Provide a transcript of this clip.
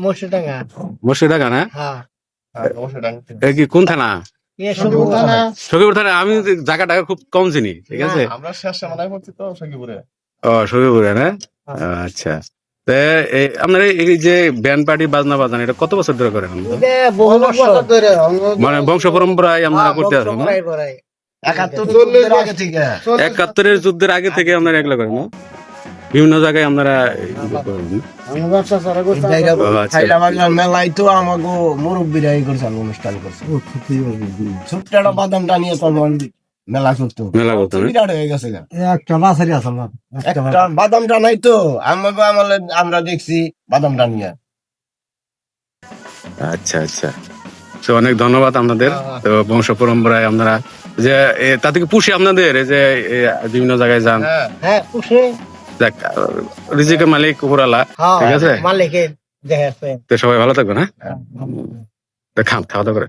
মুর্শিদাঙ্গা। মুর্শিদাঙ্গা না? হ্যাঁ। এ কি কোন থানা? সবুজ থানা। সখীপুর থানা। আমি জায়গাটা খুব কম চিনি, ঠিক আছে? আমরা শেষে মনে করছি তো সখীপুরে। ও, সখীপুরে না? আচ্ছা। আপনার এই যে ব্যান্ড পার্টি বাজনা বাজান, এটা কত বছর ধরে করেন? বহু বছর ধরে মানে বংশ পরম্পরায় আপনারা করতে আসেন না? 71-এর যুদ্ধের আগে থেকে আপনারা এগুলো করেন না? বিভিন্ন জায়গায় আপনারা মেলায় তো আমাকে মুরব্বীরা করছে, অনুষ্ঠান করছে। ছোট্ট একটা বাদাম টানিয়ে তখন মেলা করতো, মেলা করতো না? বিরাট হয়ে গেছে। একটা বাছারি আছে আমার। একটা বাদাম টানাই তো আমাকে আমরা দেখছি বাদাম টানিয়া। আচ্ছা আচ্ছা, তো অনেক ধন্যবাদ আপনাদের। তো বংশ পরম্পরায় আপনারা যে তা থেকে পুষে আপনাদের এই যে বিভিন্ন জায়গায় যান। হ্যাঁ, পুষে। দেখ, রিজিকের মালিক উপরালা, ঠিক আছে? মালিকের দেখে। তো সবাই ভালো থাকবে না? খাওয়া দাওয়া করে।